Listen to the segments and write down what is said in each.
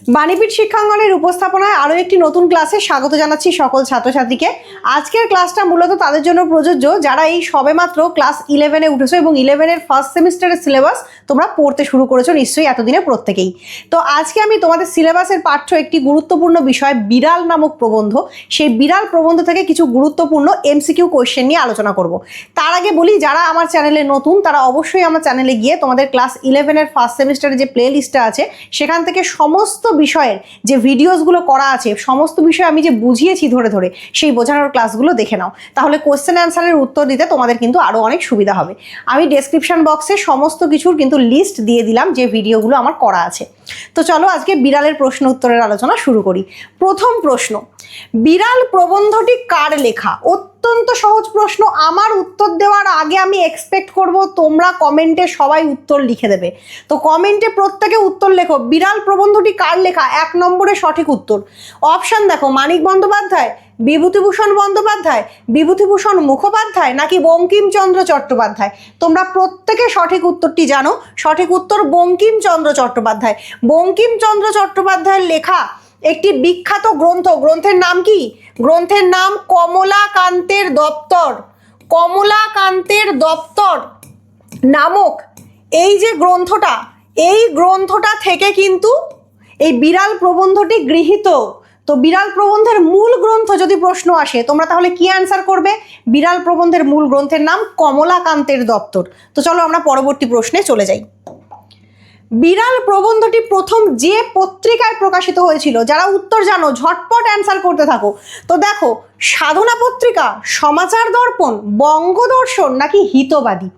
বাণীপীঠ শিক্ষাঙ্গনের উপস্থাপনায় আরও একটি নতুন ক্লাসে স্বাগত জানাচ্ছি সকল ছাত্রছাত্রীকে। আজকের ক্লাসটা মূলত তাদের জন্য প্রযোজ্য যারা এই সবেমাত্র ক্লাস 11-এ উঠেছো এবং 11-এর ফার্স্ট সেমিস্টারের সিলেবাস তোমরা পড়তে শুরু করেছো নিশ্চয়ই এতদিনে প্রত্যেকেই। তো আজকে আমি তোমাদের সিলেবাসের পাঠ্য একটি গুরুত্বপূর্ণ বিষয় বিড়াল নামক প্রবন্ধ, সেই বিড়াল প্রবন্ধ থেকে কিছু গুরুত্বপূর্ণ এমসিকিউ কোয়েশ্চেন নিয়ে আলোচনা করব। তার আগে বলি, যারা আমার চ্যানেলে নতুন তারা অবশ্যই আমার চ্যানেলে গিয়ে তোমাদের ক্লাস 11-এর ফার্স্ট সেমিস্টারের যে প্লে লিস্টটা আছে সেখান থেকে সমস্ত বিষয়ের যে ভিডিওসগুলো করা আছে, সমস্ত বিষয় আমি যে বুঝিয়েছি ধরে ধরে সেই বোঝানোর ক্লাসগুলো দেখে নাও, তাহলে কোশ্চেন অ্যান্সারের উত্তর দিতে তোমাদের কিন্তু আরও অনেক সুবিধা হবে। আমি ডেসক্রিপশন বক্সে সমস্ত কিছুর কিন্তু লিস্ট দিয়ে দিলাম যে ভিডিওগুলো আমার করা আছে। তো চলো আজকে বিড়ালের প্রশ্ন উত্তরের আলোচনা শুরু করি। প্রথম প্রশ্ন, বিড়াল প্রবন্ধটি কার লেখা? অত্যন্ত সহজ প্রশ্ন। আমার উত্তর দেওয়ার আগে আমি এক্সপেক্ট করব তোমরা কমেন্টে সবাই উত্তর লিখে দেবে। তো কমেন্টে প্রত্যেকে উত্তর লেখো, বিড়াল প্রবন্ধটি কার লেখা? 1 নম্বরে সঠিক উত্তর। অপশান দেখো, মানিক বন্দ্যোপাধ্যায়, বিভূতিভূষণ বন্দ্যোপাধ্যায়, বিভূতিভূষণ মুখোপাধ্যায় নাকি বঙ্কিমচন্দ্র চট্টোপাধ্যায়। তোমরা প্রত্যেকে সঠিক উত্তরটি জানো। সঠিক উত্তর বঙ্কিমচন্দ্র চট্টোপাধ্যায়। বঙ্কিমচন্দ্র চট্টোপাধ্যায়ের লেখা একটি বিখ্যাত গ্রন্থ, গ্রন্থের নাম কি? গ্রন্থের নাম কমলাকান্তের দপ্তর। কমলাকান্তের দপ্তর নামক এই যে গ্রন্থটা, এই গ্রন্থটা থেকে কিন্তু এই বিড়াল প্রবন্ধটি গৃহীত। তো বিড়াল প্রবন্ধের মূল গ্রন্থ যদি প্রশ্ন আসে তোমরা তাহলে কি অ্যান্সার করবে? বিড়াল প্রবন্ধের মূল গ্রন্থের নাম কমলাকান্তের দপ্তর। তো চলো আমরা পরবর্তী প্রশ্নে চলে যাই। বিড়াল প্রবন্ধটি প্রথম যে পত্রিকায় প্রকাশিত হয়েছিল? যারা উত্তর জানো ঝটপট অ্যান্সার করতে থাকো। তো দেখো, সাধনা পত্রিকা, সমাচার দর্পণ, বঙ্গদর্শন নাকি হিতবাদী।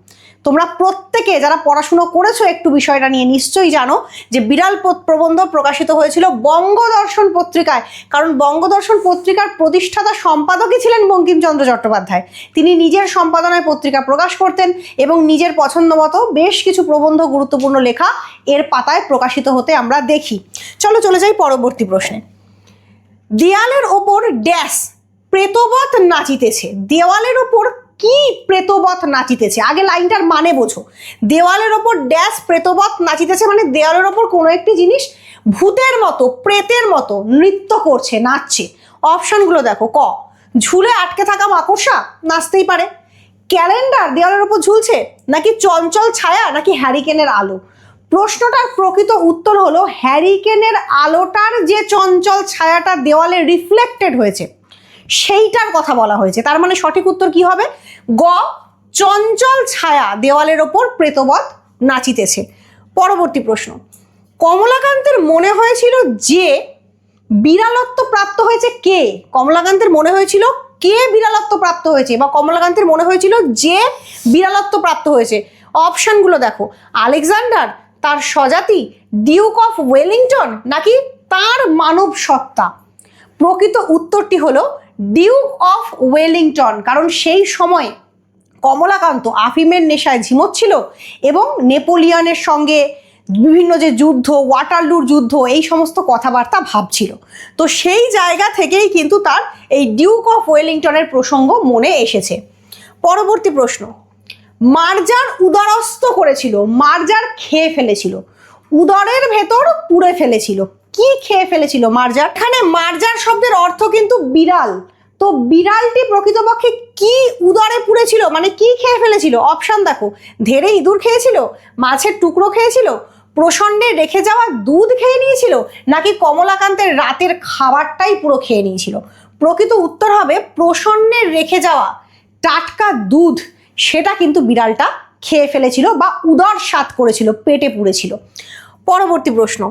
তোমরা প্রত্যেকে যারা পড়াশুনো করেছো একটু বিষয়টা নিয়ে নিশ্চয়ই জানো যে বিড়াল প্রবন্ধ প্রকাশিত হয়েছিল বঙ্গদর্শন পত্রিকায়। কারণ বঙ্গদর্শন পত্রিকার প্রতিষ্ঠাতা সম্পাদকই ছিলেন বঙ্কিমচন্দ্র চট্টোপাধ্যায়। তিনি নিজের সম্পাদনায় পত্রিকা প্রকাশ করতেন এবং নিজের পছন্দ মতো বেশ কিছু প্রবন্ধ, গুরুত্বপূর্ণ লেখা এর পাতায় প্রকাশিত হতে আমরা দেখি। চলো চলে যাই পরবর্তী প্রশ্নে। দেয়ালের ওপর ড্যাশ প্রেতবৎ নাচিতেছে। দেওয়ালের ওপর কি প্রেতবৎ নাচিতেছে? আগে লাইনটার মানে বোঝো। দেওয়ালের ওপর ড্যাশ প্রেতবৎ নাচিতেছে মানে দেওয়ালের ওপর কোনো একটি জিনিস ভূতের মতো, প্রেতের মতো নৃত্য করছে, নাচছে। অপশনগুলো দেখো, ক ঝুলে আটকে থাকা মাকড়সা, নাচতেই পারে। ক্যালেন্ডার দেওয়ালের ওপর ঝুলছে, নাকি চঞ্চল ছায়া, নাকি হ্যারিকেনের আলো। প্রশ্নটার প্রকৃত উত্তর হলো হ্যারিকেনের আলোটার যে চঞ্চল ছায়াটা দেওয়ালে রিফ্লেক্টেড হয়েছে সেইটার কথা বলা হয়েছে। তার মানে সঠিক উত্তর কি হবে? গ চঞ্চল ছায়া দেওয়ালের ওপর প্রেতবৎ নাচিতেছে। পরবর্তী প্রশ্ন, কমলাকান্তের মনে হয়েছিল যে বিড়ালত্ব প্রাপ্ত হয়েছে কে? কমলাকান্তের মনে হয়েছিল কে বিড়ালত্ব প্রাপ্ত হয়েছে, বা কমলাকান্তের মনে হয়েছিল যে বিড়ালত্ব প্রাপ্ত হয়েছে। অপশনগুলো দেখো, আলেকজান্ডার, তার স্বজাতি, ডিউক অফ ওয়েলিংটন নাকি তার মানব সত্তা। প্রকৃত উত্তরটি হলো ডিউক অফ ওয়েলিংটন। কারণ সেই সময় কমলাকান্ত আফিমের নেশায় ঝিমোচ্ছিল এবং নেপোলিয়নের সঙ্গে বিভিন্ন যে যুদ্ধ, ওয়াটারলুর যুদ্ধ, এই সমস্ত কথাবার্তা ভাবছিল। তো সেই জায়গা থেকেই কিন্তু তার এই ডিউক অফ ওয়েলিংটনের প্রসঙ্গ মনে এসেছে। পরবর্তী প্রশ্ন, মার্জার উদরস্থ করেছিল, মার্জার খেয়ে ফেলেছিল, উদরের ভেতর পুড়ে ফেলেছিল। কি খেয়ে ফেলেছিল মার্জার? এখানে মার্জার শব্দের অর্থ কিন্তু বিড়াল। তো বিড়ালটি প্রকৃতপক্ষে কি উদরে পুড়েছিল, মানে কি খেয়ে ফেলেছিল? অপশন দেখো, ধেড়ে ইঁদুর খেয়েছিল, মাছের টুকরো খেয়েছিল, প্রসন্ডে রেখে যাওয়া দুধ খেয়ে নিয়েছিল, নাকি কমলাকান্তের রাতের খাবারটাই পুরো খেয়ে নিয়েছিল। প্রকৃত উত্তর হবে প্রসন্ডে রেখে যাওয়া টাটকা দুধ, সেটা কিন্তু বিড়ালটা খেয়ে ফেলেছিল বা উদর স্বাদ করেছিল, পেটে পুড়েছিল। পরবর্তী প্রশ্ন,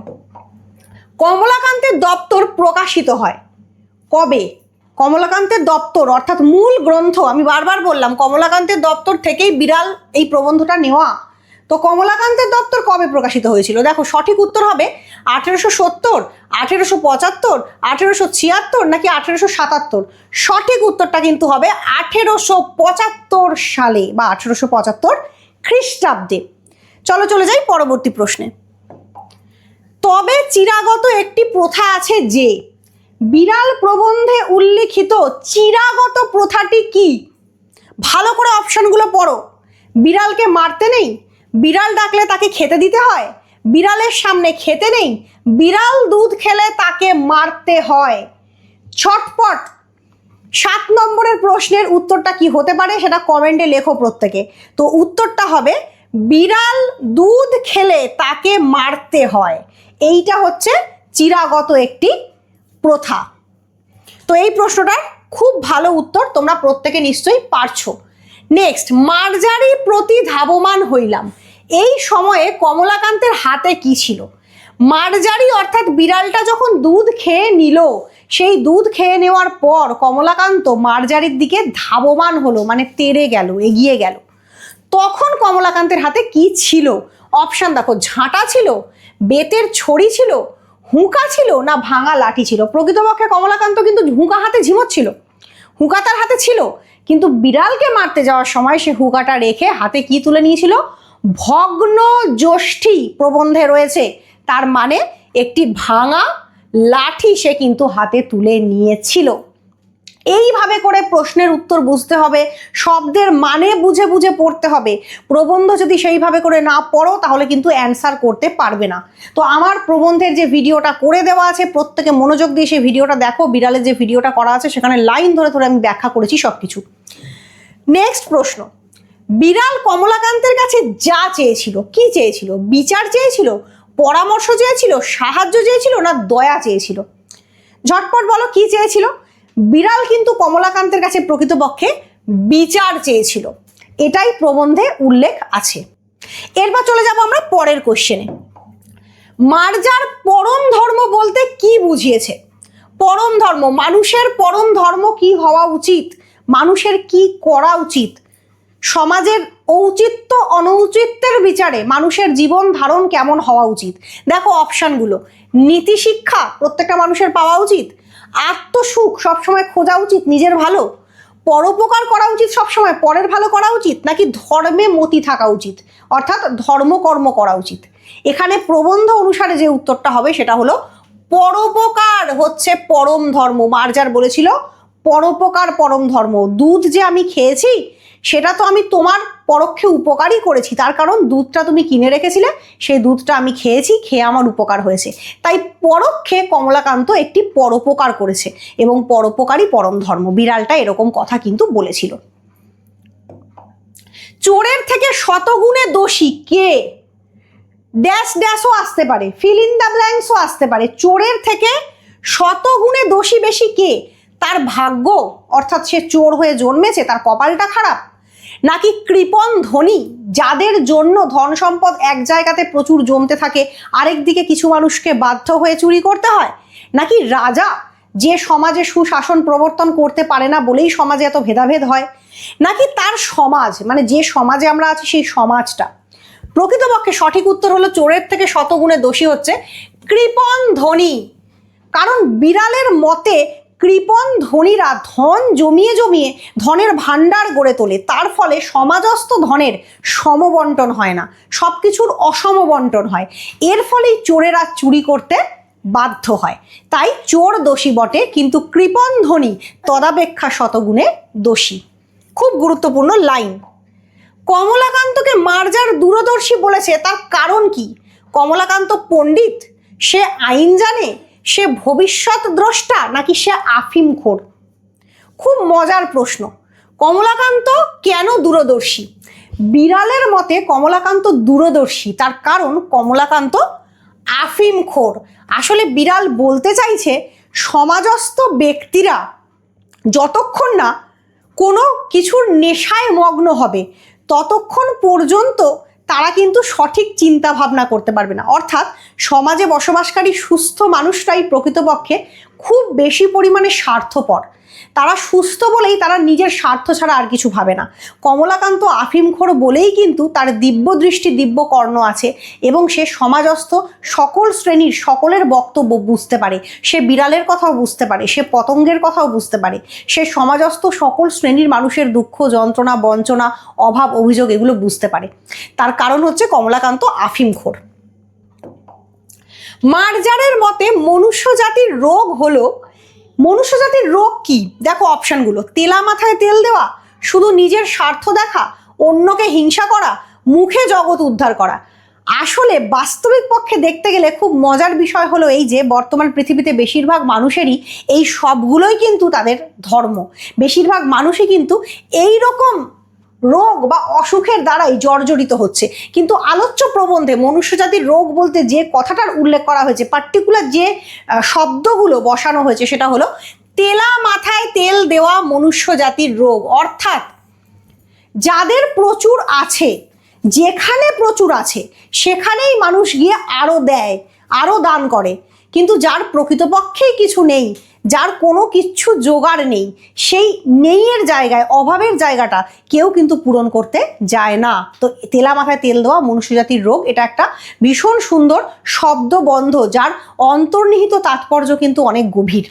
কমলাকান্তের দপ্তর প্রকাশিত হয় কবে? কমলাকান্তের দপ্তর অর্থাৎ মূল গ্রন্থ, আমি বারবার বললাম কমলাকান্তের দপ্তর থেকেই বিড়াল এই প্রবন্ধটা নেওয়া। তো কমলাকান্তের দপ্তর কবে প্রকাশিত হয়েছিল? দেখো সঠিক উত্তর হবে 1870, 1875, 1876 নাকি 1877। সঠিক উত্তরটা কিন্তু হবে 1875 সালে বা 1875 খ্রিস্টাব্দে। চলো চলে যাই পরবর্তী প্রশ্নে। তবে চিরাগত একটি প্রথা আছে যে, বিড়াল প্রবন্ধে উল্লিখিত চিরাগত প্রথাটি কি? ভালো করে অপশনগুলো পড়ো। বিড়ালকে মারতে নেই, বিড়াল ডাকলে তাকে খেতে দিতে হয়, বিড়ালের সামনে খেতে নেই, বিড়াল দুধ খেলে তাকে মারতে হয়। ছটপট 7 নম্বরের প্রশ্নের উত্তরটা কি হতে পারে সেটা কমেন্টে লেখো প্রত্যেকে। তো উত্তরটা হবে বিড়াল দুধ খেলে তাকে মারতে হয়। এইটা হচ্ছে চিরাগত একটি প্রথা। তো এই প্রশ্নটার খুব ভালো উত্তর তোমরা প্রত্যেকে নিশ্চয়ই পারছো। নেক্সট, মার্জারি প্রতি ধাবমান হইলাম। এই সময়ে কমলাকান্তের হাতে কি ছিল? মার্জারি অর্থাৎ বিড়ালটা যখন দুধ খেয়ে নিল, সেই দুধ খেয়ে নেওয়ার পর কমলাকান্ত মার্জারির দিকে ধাবমান হলো, মানে তেড়ে গেল, এগিয়ে গেল। তখন কমলাকান্তের হাতে কি ছিল? অপশান দেখো, ঝাঁটা ছিল, বেতের ছড়ি ছিল, হুঁকা ছিল, না ভাঙা লাঠি ছিল। প্রকৃতপক্ষে কমলাকান্ত কিন্তু হুঁকা হাতে ঝিমোচ্ছিল, হুঁকা তার হাতে ছিল, কিন্তু বিড়ালকে মারতে যাওয়ার সময় সে হুঁকাটা রেখে হাতে কি তুলে নিয়েছিল? ভগ্ন যষ্টি প্রবন্ধে রয়েছে, তার মানে একটি ভাঙা লাঠি সে কিন্তু হাতে তুলে নিয়েছিল। এইভাবে করে প্রশ্নের উত্তর বুঝতে হবে, শব্দের মানে বুঝে বুঝে পড়তে হবে। প্রবন্ধ যদি সেইভাবে করে না পড়ো তাহলে কিন্তু অ্যান্সার করতে পারবে না। তো আমার প্রবন্ধের যে ভিডিওটা করে দেওয়া আছে, প্রত্যেকে মনোযোগ দিয়ে সেই ভিডিওটা দেখো। বিড়ালের যে ভিডিওটা করা আছে সেখানে লাইন ধরে ধরে আমি ব্যাখ্যা করেছি সব কিছু। নেক্সট প্রশ্ন, বিড়াল কমলাকান্তের কাছে যা চেয়েছিল, কি চেয়েছিল? বিচার চেয়েছিল, পরামর্শ চেয়েছিল, সাহায্য চেয়েছিল, না দয়া চেয়েছিল? ঝটপট বলো কি চেয়েছিল? বিড়াল কিন্তু কমলাকান্তের কাছে প্রকৃতপক্ষে বিচার চেয়েছিল, এটাই প্রবন্ধে উল্লেখ আছে। এরপর চলে যাব আমরা পরের কোশ্চেনে। মার্জার পরম ধর্ম বলতে কি বুঝিয়েছে? পরম ধর্ম, মানুষের পরম ধর্ম কি হওয়া উচিত, মানুষের কি করা উচিত, সমাজের ঔচিত্য অনৌচিত্যের বিচারে মানুষের জীবন ধারণ কেমন হওয়া উচিত। দেখো অপশানগুলো, নীতি শিক্ষা প্রত্যেকটা মানুষের পাওয়া উচিত, আত্মসুখ সবসময় খোঁজা উচিত, নিজের ভালো, পরোপকার করা উচিত সবসময়, পরের ভালো করা উচিত, নাকি ধর্মে মতি থাকা উচিত, অর্থাৎ ধর্মকর্ম করা উচিত। এখানে প্রবন্ধ অনুসারে যে উত্তরটা হবে সেটা হলো পরোপকার হচ্ছে পরম ধর্ম। মার্জার বলেছিল পরোপকার পরম ধর্ম। দুধ যে আমি খেয়েছি সেটা তো আমি তোমার পরোক্ষে উপকারই করেছি, তার কারণ দুধটা তুমি কিনে রেখেছিলে, সেই দুধটা আমি খেয়েছি, খেয়ে আমার উপকার হয়েছে। তাই পরোক্ষে কমলাকান্ত একটি পরোপকার করেছে এবং পরোপকারই পরম ধর্ম। বিড়ালটা এরকম কথা কিন্তু বলেছিল। চোরের থেকে শতগুণে দোষী কে? ড্যাশ ড্যাশও আসতে পারে, ফিল ইন দ্য ব্ল্যাঙ্কসও আসতে পারে। চোরের থেকে শতগুণে দোষী বেশি কে? তার ভাগ্য, অর্থাৎ সে চোর হয়ে জন্মেছে, তার কপালটা খারাপ, নাকি কৃপণ ধনী, যাদের জন্য ধন সম্পদ এক জায়গাতে প্রচুর জমতে থাকে, আরেক দিকে কিছু মানুষকে বাধ্য হয়ে চুরি করতে হয়, নাকি রাজা, যে সমাজে সুশাসন প্রবর্তন করতে পারে না বলেই সমাজে এত ভেদাভেদ হয়, নাকি তার সমাজ, মানে যে সমাজে আমরা আছি সেই সমাজটা। প্রকৃতপক্ষে সঠিক উত্তর হলো চোরের থেকে শতগুণে দোষী হচ্ছে কৃপণ ধনী। কারণ বিড়ালের মতে কৃপণ ধনীরা ধন জমিয়ে জমিয়ে ধনের ভাণ্ডার গড়ে তোলে, তার ফলে সমাজস্থ ধনের সমবন্টন হয় না, সব কিছুর অসমবন্টন হয়, এর ফলেই চোরেরা চুরি করতে বাধ্য হয়। তাই চোর দোষী বটে, কিন্তু কৃপণ ধনী তদাপেক্ষা শতগুণে দোষী। খুব গুরুত্বপূর্ণ লাইন। কমলাকান্তকে মার্জার দূরদর্শী বলেছে, তার কারণ কি? কমলাকান্ত পণ্ডিত, সে আইন জানে, সে ভবিষ্যৎ দ্রষ্টা, নাকি সে আফিমখোর? খুব মজার প্রশ্ন। কমলাকান্ত কেন দূরদর্শী? বিড়ালের মতে কমলাকান্ত দূরদর্শী, তার কারণ কমলাকান্ত আফিমখোর। আসলে বিড়াল বলতে চাইছে সমাজস্থ ব্যক্তিরা যতক্ষণ না কোনো কিছুর নেশায় মগ্ন হবে ততক্ষণ পর্যন্ত তারা কিন্তু সঠিক চিন্তা ভাবনা করতে পারবে না। অর্থাৎ সমাজে বসবাসকারী সুস্থ মানুষরাই প্রকৃতপক্ষে খুব বেশি পরিমাণে স্বার্থপর। তারা সুস্থ বলেই তারা নিজের স্বার্থ ছাড়া আর কিছু ভাবে না। কমলাকান্ত আফিমখোর বলেই কিন্তু তার দিব্য দৃষ্টি, দিব্য কর্ণ আছে এবং সে সমাজস্থ সকল শ্রেণীর সকলের বক্তব্য বুঝতে পারে। সে বিড়ালের কথাও বুঝতে পারে, সে পতঙ্গের কথাও বুঝতে পারে, সে সমাজস্থ সকল শ্রেণীর মানুষের দুঃখ, যন্ত্রণা, বঞ্চনা, অভাব, অভিযোগ এগুলো বুঝতে পারে। তার কারণ হচ্ছে কমলাকান্ত আফিমখোর। মার্জারের মতে মনুষ্য জাতির রোগ হলো, মনুষ্য জাতির রোগ কি? দেখো অপশানগুলো, তেলা মাথায় তেল দেওয়া, শুধু নিজের স্বার্থ দেখা, অন্যকে হিংসা করা, মুখে জগৎ উদ্ধার করা। আসলে বাস্তবিক পক্ষে দেখতে গেলে খুব মজার বিষয় হলো এই যে বর্তমান পৃথিবীতে বেশিরভাগ মানুষেরই এই সবগুলোই কিন্তু তাদের ধর্ম। বেশিরভাগ মানুষই কিন্তু এই রকম রোগ বা অসুখের দ্বারাই জর্জরিত হচ্ছে। কিন্তু আলোচ্য প্রবন্ধে মনুষ্যজাতির রোগ বলতে যে কথাটার উল্লেখ করা হয়েছে, পার্টিকুলার যে শব্দগুলো বসানো হয়েছে, সেটা হলো তেলা মাথায় তেল দেওয়া মনুষ্য জাতির রোগ। অর্থাৎ যাদের প্রচুর আছে, যেখানে প্রচুর আছে সেখানেই মানুষ গিয়ে আরো দেয়, আরো দান করে। কিন্তু যার প্রকৃতপক্ষেই কিছু নেই, যার কোনো কিচ্ছু জোগাড় নেই, সেই নেইয়ের জায়গায়, অভাবের জায়গাটা কেউ কিন্তু পূরণ করতে যায় না। তো তেলা মাথায় তেল দেওয়া মনুষ্যজাতির রোগ, এটা একটা ভীষণ সুন্দর শব্দবন্ধ, যার অন্তর্নিহিত তাৎপর্য কিন্তু অনেক গভীর।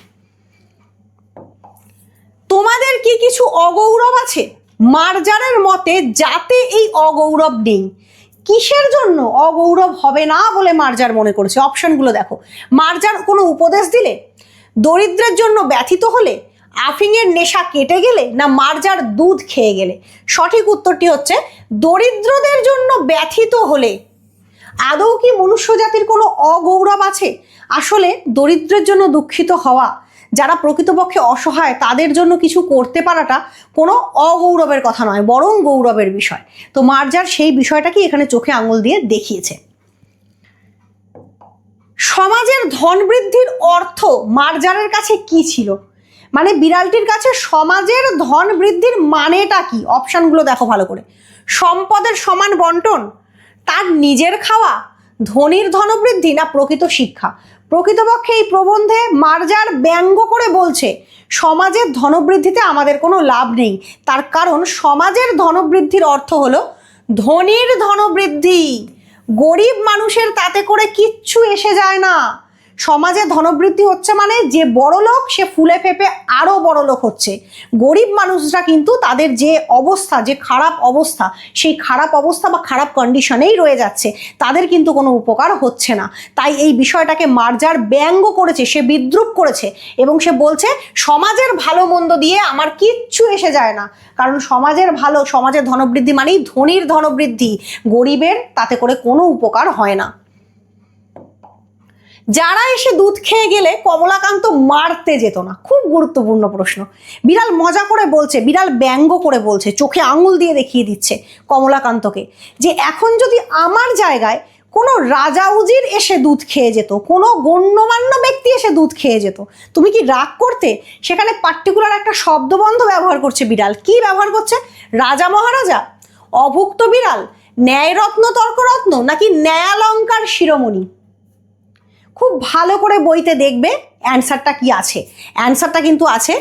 তোমাদের কি কিছু অগৌরব আছে? মার্জারের মতে যাতে এই অগৌরব নেই। কিসের জন্য অগৌরব হবে না বলে মার্জার মনে করেছে? অপশনগুলো দেখো। মার্জার কোনো উপদেশ দিলে, দরিদ্রের জন্য ব্যথিত হলে, আফিংয়ের নেশা কেটে গেলে, না মার্জার দুধ খেয়ে গেলে? সঠিক উত্তরটি হচ্ছে দরিদ্রদের জন্য ব্যথিত হলে। আদৌ কি মনুষ্য জাতির কোনো অগৌরব আছে? আসলে দরিদ্রের জন্য দুঃখিত হওয়া, যারা প্রকৃতপক্ষে অসহায় তাদের জন্য কিছু করতে পারাটা কোনো অগৌরবের কথা নয়, বরং গৌরবের বিষয়। তো মার্জার সেই বিষয়টাকে এখানে চোখে আঙুল দিয়ে দেখিয়েছে। সমাজের ধন বৃদ্ধির অর্থ মার্জারের কাছে কি ছিল? মানে বিড়ালটির কাছে সমাজের ধন বৃদ্ধির মানেটা কি? অপশনগুলো দেখো ভালো করে। সম্পদের সমান বন্টন, তার নিজের খাওয়া, ধনীর ধনবৃদ্ধি, না প্রকৃত শিক্ষা? প্রকৃতপক্ষে এই প্রবন্ধে মার্জার ব্যঙ্গ করে বলছে সমাজের ধনবৃদ্ধিতে আমাদের কোনো লাভ নেই। তার কারণ সমাজের ধনবৃদ্ধির অর্থ হলো ধনীর ধনবৃদ্ধি। গরিব মানুষের তাতে করে কিচ্ছু এসে যায় না। সমাজে ধনবৃদ্ধি হচ্ছে মানে যে বড় লোক সে ফুলে ফেপে আরো বড় লোক হচ্ছে। গরিব মানুষরা কিন্তু তাদের যে অবস্থা, যে খারাপ অবস্থা, সেই খারাপ অবস্থা বা খারাপ কন্ডিশনেই রয়ে যাচ্ছে, তাদের কিন্তু কোনো উপকার হচ্ছে না। তাই এই বিষয়টাকে মার্জার ব্যঙ্গ করেছে, সে বিদ্রূপ করেছে এবং সে বলছে সমাজের ভালো মন্দ দিয়ে আমার কিচ্ছু এসে যায় না। কারণ সমাজের ভালো, সমাজের ধনবৃদ্ধি মানেই ধনীর ধনবৃদ্ধি, গরিবের তাতে করে কোনো উপকার হয় না। যারা এসে দুধ খেয়ে গেলে কমলাকান্ত মারতে যেত না। খুব গুরুত্বপূর্ণ প্রশ্ন। বিড়াল মজা করে বলছে, বিড়াল ব্যঙ্গ করে বলছে, চোখে আঙুল দিয়ে দেখিয়ে দিচ্ছে কমলাকান্তকে যে এখন যদি আমার জায়গায় কোনো রাজা উজির এসে দুধ খেয়ে যেত, কোনো গণ্যমান্য ব্যক্তি এসে দুধ খেয়ে যেত, তুমি কি রাগ করতে? সেখানে পার্টিকুলার একটা শব্দবন্ধ ব্যবহার করছে বিড়াল। কি ব্যবহার করছে? রাজা মহারাজা, অভুক্ত বিড়াল, ন্যায়রত্ন তর্করত্ন, নাকি ন্যায়ালঙ্কার শিরোমণি? খুব ভালো করে বইতে দেখবে অ্যান্সারটা কি আছে। অ্যান্সারটা কিন্তু আছে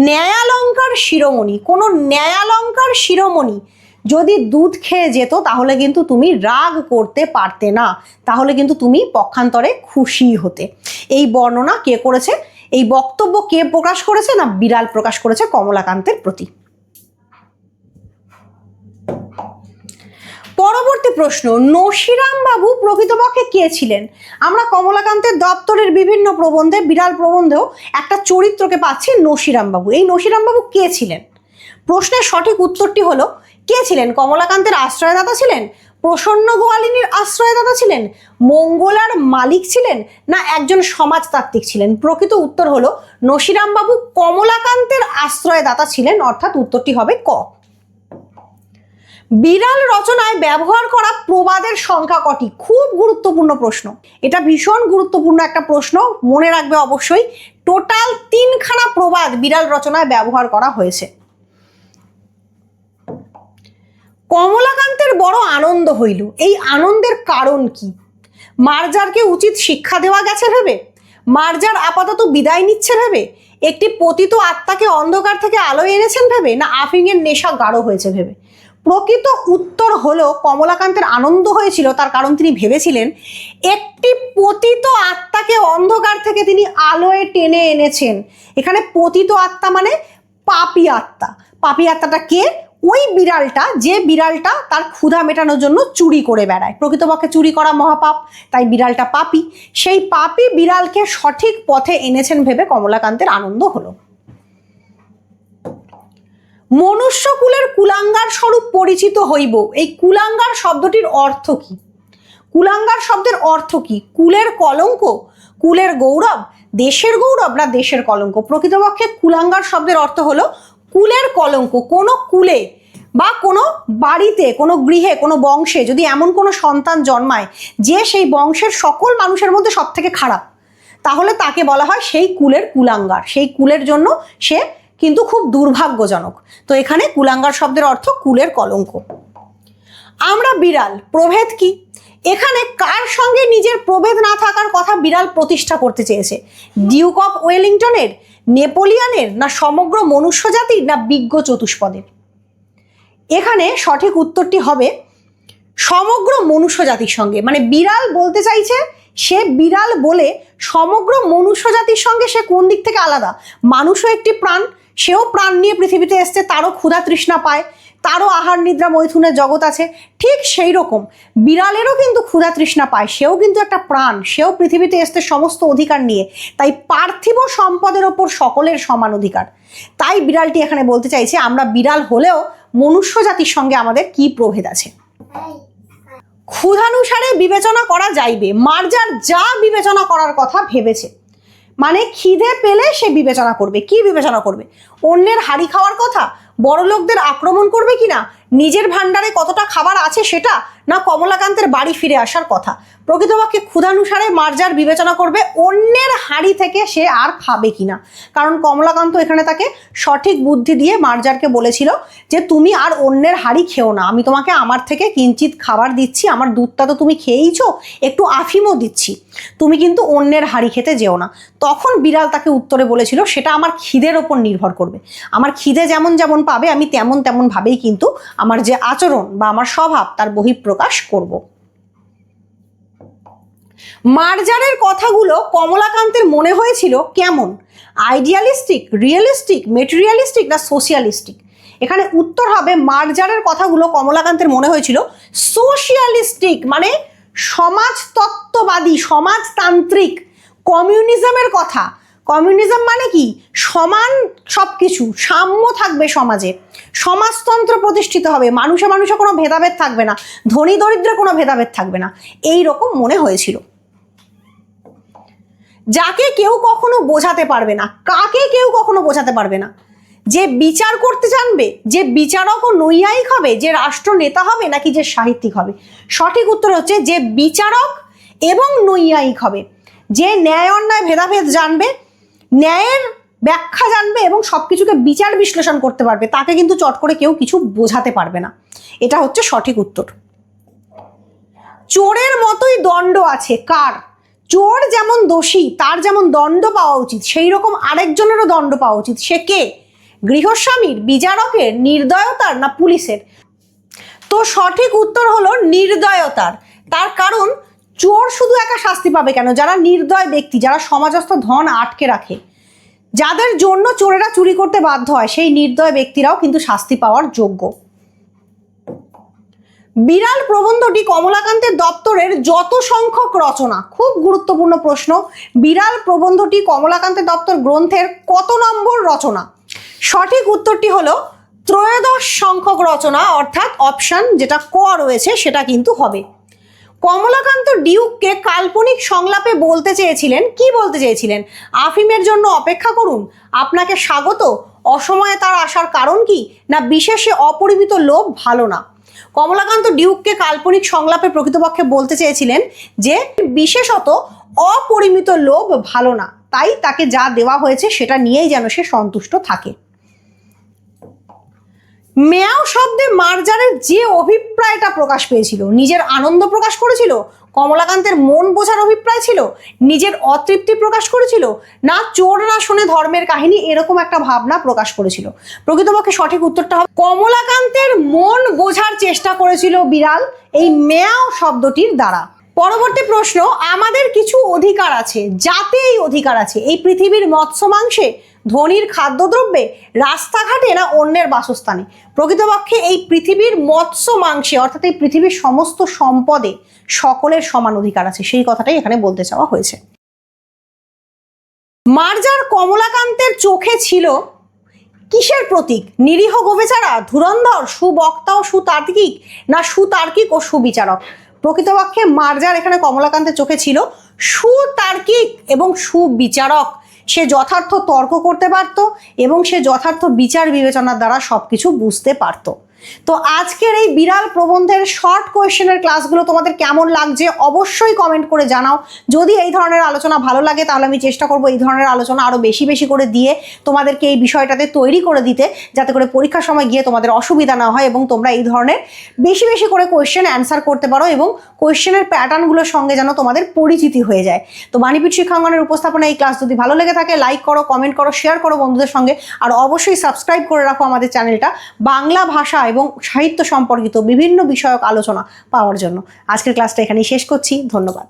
ন্যায়ালঙ্কার শিরোমণি। কোনো ন্যায়ালঙ্কার শিরোমণি যদি দুধ খেয়ে যেত তাহলে কিন্তু তুমি রাগ করতে পারতে না, তাহলে কিন্তু তুমি পক্ষান্তরে খুশি হতে। এই বর্ণনা কে করেছে? এই বক্তব্য কে প্রকাশ করেছে? না বিড়াল প্রকাশ করেছে কমলাকান্তের প্রতি। পরবর্তী প্রশ্ন, নশিরাম বাবু প্রকৃতপক্ষে কে ছিলেন? আমরা কমলাকান্তের দপ্তরের বিভিন্ন প্রবন্ধে, বিড়াল প্রবন্ধেও একটা চরিত্রকে পাচ্ছি, নশিরাম বাবু। এই নশিরাম বাবু কে ছিলেন? প্রশ্নের সঠিক উত্তরটি হলো কে ছিলেন? কমলাকান্তের আশ্রয়দাতা ছিলেন, প্রসন্ন গোয়ালিনীর আশ্রয়দাতা ছিলেন, মঙ্গলার মালিক ছিলেন, না একজন সমাজতাত্ত্বিক ছিলেন? প্রকৃত উত্তর হলো নশিরাম বাবু কমলাকান্তের আশ্রয়দাতা ছিলেন, অর্থাৎ উত্তরটি হবে ক। বিড়াল রচনায় ব্যবহার করা প্রবাদের সংখ্যা কটি? খুব গুরুত্বপূর্ণ প্রশ্ন, এটা ভীষণ গুরুত্বপূর্ণ একটা প্রশ্ন, মনে রাখবে অবশ্যই। টোটাল 3খানা প্রবাদ বিড়াল রচনায় ব্যবহার করা হয়েছে। কমলাকান্তের বড় আনন্দ হইল, এই আনন্দের কারণ কি? মার্জারকে উচিত শিক্ষা দেওয়া গেছে ভেবে, মার্জার আপাতত বিদায় নিচ্ছে ভেবে, একটি পতিত আত্মাকে অন্ধকার থেকে আলোয় এনেছেন ভেবে, না আফিংয়ের নেশা গাঢ় হয়েছে ভেবে? প্রকৃত উত্তর হলো কমলাকান্তের আনন্দ হয়েছিল তার কারণ তিনি ভেবেছিলেন একটি পতিত আত্মাকে অন্ধকার থেকে তিনি আলোয় টেনে এনেছেন। এখানে পতিত আত্মা মানে পাপী আত্মা। পাপী আত্মাটা কে? ওই বিড়ালটা, যে বিড়ালটা তার ক্ষুধা মেটানোর জন্য চুরি করে বেড়ায়। প্রকৃতপক্ষে চুরি করা মহাপাপ, তাই বিড়ালটা পাপী। সেই পাপী বিড়ালকে সঠিক পথে এনেছেন ভেবে কমলাকান্তের আনন্দ হলো। মনুষ্যকুলের কুলাঙ্গার স্বরূপ পরিচিত হইব, এই কুলাঙ্গার শব্দটির অর্থ কি? কুলাঙ্গার শব্দের অর্থ কি? কুলের কলঙ্ক, কুলের গৌরব, দেশের গৌরব না দেশের কলঙ্ক? প্রকৃতপক্ষে কুলাঙ্গার শব্দের অর্থ হলো কুলের কলঙ্ক। কোনো কুলে বা কোনো বাড়িতে, কোনো গৃহে, কোনো বংশে যদি এমন কোনো সন্তান জন্মায় যে সেই বংশের সকল মানুষের মধ্যে সব থেকে খারাপ, তাহলে তাকে বলা হয় সেই কুলের কুলাঙ্গার। সেই কুলের জন্য সে কিন্তু খুব দুর্ভাগ্যজনক। তো এখানে কুলাঙ্গার শব্দের অর্থ কুলের কলঙ্ক। আমরা বিড়াল, প্রভেদ কি? এখানে কার সঙ্গে নিজের প্রভেদ না থাকার কথা বিড়াল প্রতিষ্ঠা করতে চেয়েছে? ডিউক অফ ওয়েলিংটনের, নেপোলিয়নের, না সমগ্র মনুষ্য জাতির, না বিজ্ঞ চতুষ্পদের? এখানে সঠিক উত্তরটি হবে সমগ্র মনুষ্য জাতির সঙ্গে। মানে বিড়াল বলতে চাইছে সে বিড়াল বলে সমগ্র মনুষ্য জাতির সঙ্গে সে কোন দিক থেকে আলাদা? মানুষও একটি প্রাণ, সেও প্রাণ নিয়ে পৃথিবীতে এসছে, তারও ক্ষুধা তৃষ্ণা পায়, তারও আহার নিদ্রা মৈথুনের জগৎ আছে। ঠিক সেই রকম বিড়ালেরও কিন্তু ক্ষুধা তৃষ্ণা পায়, সেও কিন্তু একটা প্রাণ, সেও পৃথিবীতে এসছে সমস্ত অধিকার নিয়ে। তাই পার্থিব সম্পদের ওপর সকলের সমান অধিকার। তাই বিড়ালটি এখানে বলতে চাইছে আমরা বিড়াল হলেও মনুষ্য জাতির সঙ্গে আমাদের কি প্রভেদ আছে। ক্ষুধানুসারে বিবেচনা করা যাইবে, মার্জার যা বিবেচনা করার কথা ভেবেছে, মানে খিদে পেলে সে বিবেচনা করবে। কি বিবেচনা করবে? অন্যের হাড়ি খাওয়ার কথা, বড়লোকদের আক্রমণ করবে কিনা, নিজের ভাণ্ডারে কতটা খাবার আছে সেটা, না কমলাকান্তের বাড়ি ফিরে আসার কথা? প্রকৃতপক্ষে ক্ষুধানুসারে মার্জার বিবেচনা করবে অন্যের হাড়ি থেকে সে আর খাবে কিনা। কারণ কমলাকান্ত এখানে তাকে সঠিক বুদ্ধি দিয়ে মার্জারকে বলেছিল যে তুমি আর অন্যের হাড়ি খেও না, আমি তোমাকে আমার থেকে কিঞ্চিত খাবার দিচ্ছি, আমার দুধটা তো তুমি খেয়েইছো, একটু আফিমও দিচ্ছি, তুমি কিন্তু অন্যের হাড়ি খেতে যেও না। তখন বিড়াল তাকে উত্তরে বলেছিল সেটা আমার খিদের ওপর নির্ভর করবে, আমার খিদে যেমন যেমন পাবে আমি তেমন তেমন ভাবেই কিন্তু আমার যে আচরণ বা আমার স্বভাব তার বহিঃপ্রকাশ করব। মার্জারের কথাগুলো কমলাকান্তের মনে হয়েছিল কেমন? আইডিয়ালিস্টিক, রিয়েলিস্টিক, মেটেরিয়ালিস্টিক, না সোশিয়ালিস্টিক? এখানে উত্তর হবে মার্জারের কথাগুলো কমলাকান্তের মনে হয়েছিল সোশিয়ালিস্টিক, মানে সমাজতত্ত্ববাদী, সমাজতান্ত্রিক, কমিউনিজমের কথা। কমিউনিজম মানে কি? সমান সব কিছু, সাম্য থাকবে সমাজে, সমাজতন্ত্র প্রতিষ্ঠিত হবে, মানুষে মানুষে কোনো ভেদাভেদ থাকবে না, ধনী দরিদ্রে কোনো ভেদাভেদ থাকবে না, এই রকম মনে হয়েছিল। যাকে কেউ কখনো বোঝাতে পারবে না, কাকে কেউ কখনো বোঝাতে পারবে না? যে বিচার করতে জানবে, যে বিচারক ও নৈয়ায়িক হবে, যে রাষ্ট্র নেতা হবে, নাকি যে সাহিত্যিক হবে? সঠিক উত্তর হচ্ছে যে বিচারক এবং নৈয়ায়িক হবে, যে ন্যায় অন্যায় ভেদাভেদ জানবে, ন্যায়ের ব্যাখ্যা জানবে এবং সবকিছুকে বিচার বিশ্লেষণ করতে পারবে, তাকে কিন্তু চট করে কেউ কিছু বোঝাতে পারবে না। এটা হচ্ছে সঠিক উত্তর। চোরের মতোই দণ্ড আছে কার? চোর যেমন দোষী, তার যেমন দণ্ড পাওয়া উচিত, সেই রকম আরেকজনেরও দণ্ড পাওয়া উচিত। সে কে? গৃহস্বামীর, বিচারকের, নির্দয়তার, না পুলিশের? তো সঠিক উত্তর হলো নির্দয়তার। তার কারণ চোর শুধু একা শাস্তি পাবে কেন? যারা নির্দয় ব্যক্তি, যারা সমাজস্থ ধন আটকে রাখে, যাদের জন্য চোরেরা চুরি করতে বাধ্য হয়, সেই নির্দয় ব্যক্তিরাও কিন্তু শাস্তি পাওয়ার যোগ্য। বিড়াল প্রবন্ধটি কমলাকান্তের দপ্তরের যত সংখ্যক রচনা, খুব গুরুত্বপূর্ণ প্রশ্ন, বিড়াল প্রবন্ধটি কমলাকান্তের দপ্তর গ্রন্থের কত নম্বর রচনা? সঠিক উত্তরটি হলো ত্রয়োদশ সংখ্যক রচনা, অর্থাৎ অপশন যেটা ক রয়েছে সেটা কিন্তু হবে। কমলাকান্ত ডিউককে কাল্পনিক সংলাপে বলতে চেয়েছিলেন, কি বলতে চেয়েছিলেন? আফিমের জন্য অপেক্ষা করুন, আপনাকে স্বাগত, অসময়ে তার আসার কারণ কি, না বিশেষে অপরিমিত লোভ ভালো না? কমলাকান্ত ডিউককে কাল্পনিক সংলাপে প্রকৃতপক্ষে বলতে চেয়েছিলেন যে বিশেষত অপরিমিত লোভ ভালো না, তাই তাকে যা দেওয়া হয়েছে সেটা নিয়েই যেন সে সন্তুষ্ট থাকে। মেয়াও শব্দে মার্জারের যে অভিপ্রায়টা প্রকাশ পেয়েছিল, নিজের আনন্দ প্রকাশ করেছিল, কমলাকান্তের মন বোঝার অভিপ্রায় ছিল, নিজের অতৃপ্তি প্রকাশ করেছিল, না চোর না শোনে ধর্মের কাহিনী, এরকম একটা ভাবনা প্রকাশ করেছিল? প্রকৃতপক্ষে সঠিক উত্তরটা হবে কমলাকান্তের মন বোঝার চেষ্টা করেছিল বিড়াল এই মেয়াও শব্দটির দ্বারা। পরবর্তী প্রশ্ন, আমাদের কিছু অধিকার আছে, যাতে এই অধিকার আছে? এই পৃথিবীর মৎস্য মাংসে, ধনীর খাদ্যদ্রব্যে, রাস্তাঘাটে, না অন্যের বাসস্থানে? প্রকৃতপক্ষে এই পৃথিবীর মৎস্য মাংসে, অর্থাৎ এই পৃথিবীর সমস্ত সম্পদে সকলের সমান অধিকার আছে, সেই কথাটাই এখানে বলতে চাওয়া হয়েছে। মার্জার কমলাকান্তের চোখে ছিল কিসের প্রতীক? নিরীহ গোবেচারা, ধুরন্ধর, সুবক্তা ও সুতার্কিক, না সুতার্কিক ও সুবিচারক? প্রকৃতপক্ষে মার্জার এখানে কমলাকান্তের চোখে ছিল সুতার্কিক এবং সুবিচারক। সে যথার্থ তর্ক করতে পারত এবং সে যথার্থ বিচার বিবেচনার দ্বারা সব কিছু বুঝতে পারত। তো আজকের এই বিড়াল প্রবন্ধের শর্ট কোয়েশ্চেনের ক্লাসগুলো তোমাদের কেমন লাগছে অবশ্যই কমেন্ট করে জানাও। যদি এই ধরনের আলোচনা ভালো লাগে তাহলে আমি চেষ্টা করব এই ধরনের আলোচনা আরও বেশি বেশি করে দিয়ে তোমাদেরকে এই বিষয়টাতে তৈরি করে দিতে, যাতে করে পরীক্ষার সময় গিয়ে তোমাদের অসুবিধা না হয় এবং তোমরা এই ধরনের বেশি বেশি করে কোয়েশ্চেন অ্যান্সার করতে পারো এবং কোয়েশ্চেনের প্যাটার্নগুলোর সঙ্গে যেন তোমাদের পরিচিতি হয়ে যায়। তো বাণীপীঠ শিক্ষাঙ্গনের উপস্থাপনা এই ক্লাস যদি ভালো লেগে থাকে লাইক করো, কমেন্ট করো, শেয়ার করো বন্ধুদের সঙ্গে, আর অবশ্যই সাবস্ক্রাইব করে রাখো আমাদের চ্যানেলটা বাংলা ভাষা এবং সাহিত্য সম্পর্কিত বিভিন্ন বিষয়ক আলোচনা পাওয়ার জন্য। আজকের ক্লাসটা এখানেই শেষ করছি। ধন্যবাদ।